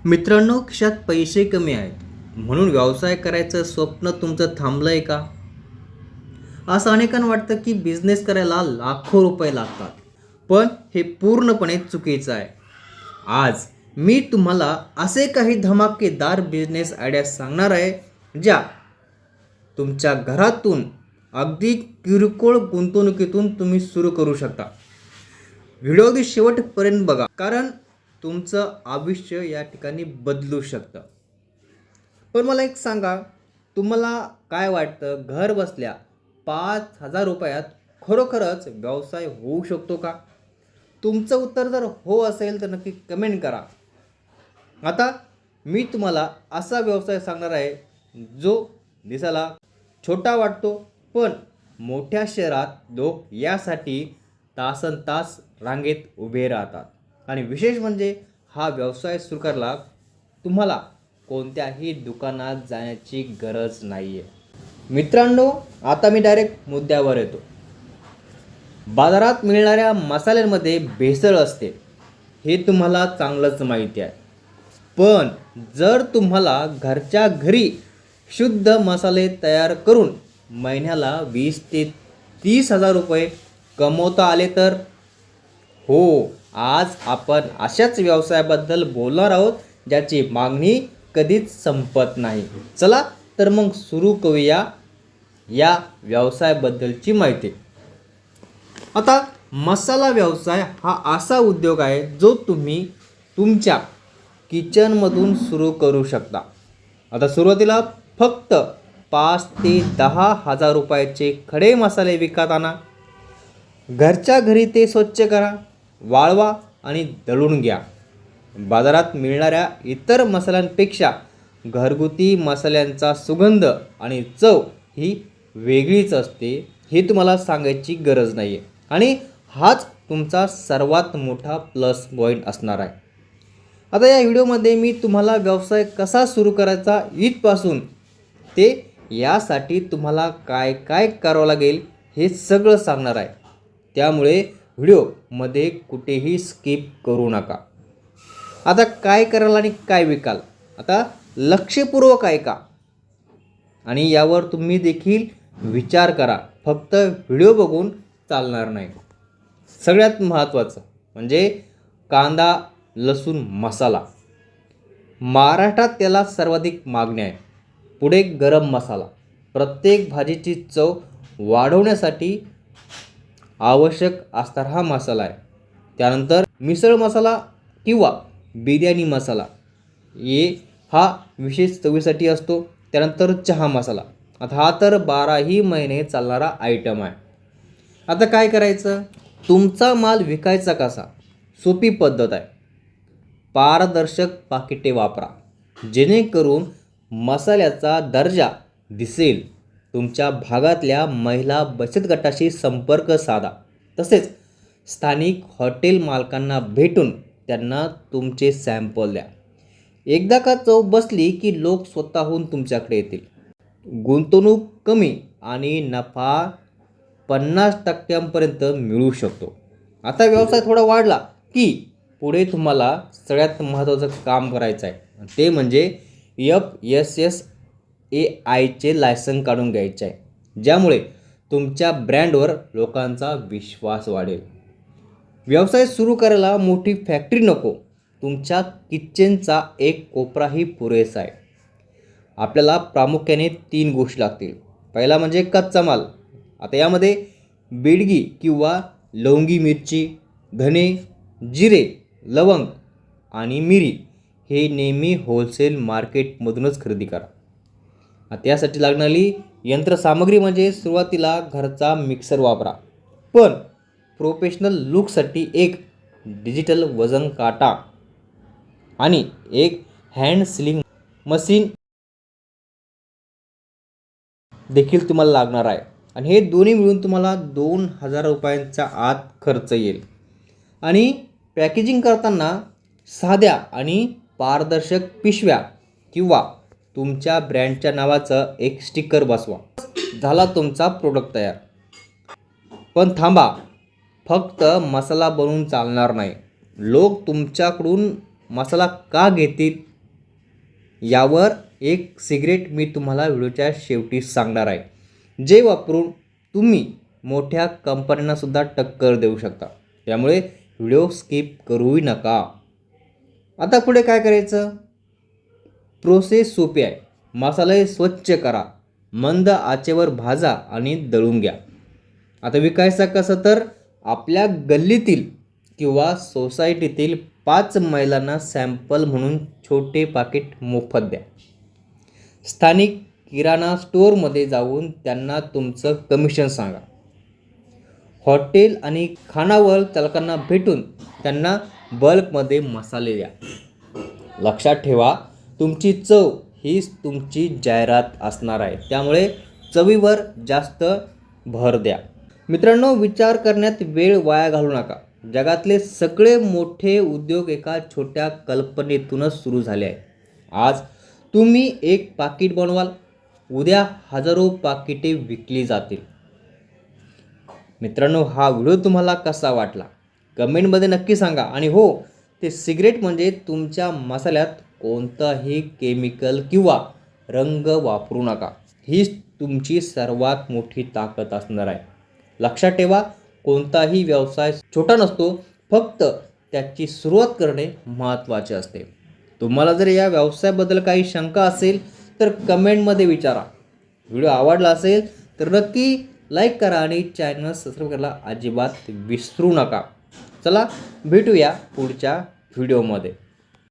मित्रांनो, खिशात पैसे कमी आहेत म्हणून व्यवसाय करायचं स्वप्न तुमचं थांबलंय का? असं अनेकांना वाटतं की बिझनेस करायला लाखो रुपये लागतात, पण हे पूर्णपणे चुकीचं आहे. आज मी तुम्हाला असे काही धमाकेदार बिझनेस आयडिया सांगणार आहे, ज्या तुमच्या घरातून अगदी किरकोळ गुंतवणुकीतून तुम्ही सुरू करू शकता. व्हिडिओ अगदी शेवटपर्यंत बघा, कारण तुमचं आयुष्य या ठिकाणी बदलू शकतं. पण मला एक सांगा, तुम्हाला काय वाटतं, घर बसल्या 5,000 रुपयात खरोखरच व्यवसाय होऊ शकतो का? तुमचं उत्तर जर हो असेल तर नक्की कमेंट करा. आता मी तुम्हाला असा व्यवसाय सांगणार आहे जो दिसायला छोटा वाटतो, पण मोठ्या शहरात लोक यासाठी तासनतास रांगेत उभे राहतात. आणि विशेष म्हणजे हा व्यवसाय सुरू करायला तुम्हाला कोणत्याही दुकानात जाण्याची गरज नाही आहे. मित्रांनो, आता मी डायरेक्ट मुद्द्यावर येतो. बाजारात मिळणाऱ्या मसाल्यांमध्ये भेसळ असते, हे तुम्हाला चांगलंच माहिती आहे. पण जर तुम्हाला घरच्या घरी शुद्ध मसाले तयार करून महिन्याला 20 ते 30,000 रुपये कमवता आले तर? हो, आज आपण अशाच व्यवसायाबद्दल बोलणार आहोत, ज्याची मागणी कधीच संपत नाही. चला तर मग सुरू करूया या व्यवसायाबद्दलची माहिती. आता मसाला व्यवसाय हा असा उद्योग आहे जो तुम्ही तुमच्या किचनमधून सुरू करू शकता. आता सुरुवातीला फक्त 5 ते 10,000 रुपयाचे खडे मसाले विकत आणा. घरच्या घरी ते स्वच्छ करा, वाळवा आणि दळून घ्या. बाजारात मिळणाऱ्या इतर मसाल्यांपेक्षा घरगुती मसाल्यांचा सुगंध आणि चव ही वेगळीच असते, हे तुम्हाला सांगायची गरज नाही आहे. आणि हाच तुमचा सर्वात मोठा प्लस पॉईंट असणार आहे. आता या व्हिडिओमध्ये मी तुम्हाला व्यवसाय कसा सुरू करायचा इथपासून ते यासाठी तुम्हाला काय काय करावं लागेल हे सगळं सांगणार आहे. त्यामुळे व्हिडिओमध्ये कुठेही स्किप करू नका. आता काय कराल आणि काय विकाल, आता लक्षपूर्वक ऐका आणि यावर तुम्ही देखील विचार करा. फक्त व्हिडिओ बघून चालणार नाही. सगळ्यात महत्त्वाचं म्हणजे कांदा लसूण मसाला. महाराष्ट्रात त्याला सर्वाधिक मागणी आहे. पुढे गरम मसाला, प्रत्येक भाजीची चव वाढवण्यासाठी आवश्यक असणारा हा मसाला आहे. त्यानंतर मिसळ मसाला किंवा बिर्याणी मसाला, हा विशेष चवीसाठी असतो. त्यानंतर चहा मसाला, आता हा तर 12ही महिने चालणारा आयटम आहे. आता काय करायचं, तुमचा माल विकायचा कसा? सोपी पद्धत आहे. पारदर्शक पाकिटे वापरा, जेणेकरून मसाल्याचा दर्जा दिसेल. तुमच्या भागातल्या महिला बचत गटाशी संपर्क साधा. तसेच स्थानिक हॉटेल मालकांना भेटून त्यांना तुमचे सॅम्पल द्या. एकदा का चव बसली की लोक स्वतःहून तुमच्याकडे येतील. गुंतवणूक कमी आणि नफा 50% मिळू शकतो. आता व्यवसाय थोडा वाढला की पुढे तुम्हाला सगळ्यात महत्त्वाचं काम करायचं आहे, ते म्हणजे FSSAIचे लायसन काढून घ्यायचे आहे, ज्यामुळे तुमच्या ब्रँडवर लोकांचा विश्वास वाढेल. व्यवसाय सुरू करायला मोठी फॅक्टरी नको, तुमच्या किचनचा एक कोपराही पुरेसा आहे. आपल्याला प्रामुख्याने 3 गोष्टी लागतील. पहिला म्हणजे कच्चा माल. आता यामध्ये बेडगी किंवा लवंगी मिरची, धने, जिरे, लवंग आणि मिरी हे नेहमी होलसेल मार्केटमधूनच खरेदी करा. आता यासाठी लागणारी यंत्रसामग्री म्हणजे सुरुवातीला घरचा मिक्सर वापरा, पण प्रोफेशनल लुकसाठी एक डिजिटल वजन काटा आणि एक हँड सिलिंग मशीन देखील तुम्हाला लागणार आहे. आणि हे दोन्ही मिळून तुम्हाला 2,000 रुपयांच्या आत खर्च येईल. आणि पॅकेजिंग करताना साध्या आणि पारदर्शक पिशव्या किंवा तुमच्या ब्रँडच्या नावाचं एक स्टिकर बसवा. झाला तुमचा प्रोडक्ट तयार. पण थांबा, फक्त मसाला बनवून चालणार नाही. लोक तुमच्याकडून मसाला का घेतील यावर एक सिक्रेट मी तुम्हाला व्हिडिओच्या शेवटी सांगणार आहे, जे वापरून तुम्ही मोठ्या कंपन्यांनासुद्धा टक्कर देऊ शकता. त्यामुळे व्हिडिओ स्किप करूही नका. आता पुढे काय करायचं? प्रोसेस सोपी आहे. मसाले स्वच्छ करा, मंद आचेवर भाजा आणि दळून घ्या. आता विकायचं कसं? तर आपल्या गल्लीतील किंवा सोसायटीतील 5 महिलांना सॅम्पल म्हणून छोटे पाकिट मोफत द्या. स्थानिक किराणा स्टोअरमध्ये जाऊन त्यांना तुमचं कमिशन सांगा. हॉटेल आणि खानावळ चालकांना भेटून त्यांना बल्कमध्ये मसाले द्या. लक्षात ठेवा, तुमची चव हीच तुमची जाहिरात असणार आहे. त्यामुळे चवीवर जास्त भर द्या. मित्रांनो, विचार करण्यात वेळ वाया घालू नका. जगातले सगळे मोठे उद्योग एका छोट्या कल्पनेतूनच सुरू झाले आहे. आज तुम्ही एक पाकिट बनवाल, उद्या हजारो पाकिटे विकली जातील. मित्रांनो, हा व्हिडिओ तुम्हाला कसा वाटला कमेंटमध्ये नक्की सांगा. आणि हो, ते सिक्रेट म्हणजे तुमच्या मसाल्यात कोणताही केमिकल किंवा रंग वापरू नका. हीच तुमची सर्वात मोठी ताकद असणार आहे. लक्षात ठेवा, कोणताही व्यवसाय छोटा नसतो, फक्त त्याची सुरुवात करणे महत्त्वाचे असते. तुम्हाला जर या व्यवसायाबद्दल काही शंका असेल तर कमेंटमध्ये विचारा. व्हिडिओ आवडला असेल तर नक्की लाईक करा आणि चॅनल सबस्क्राईब करायला अजिबात विसरू नका. चला भेटूया पुढच्या व्हिडिओमध्ये.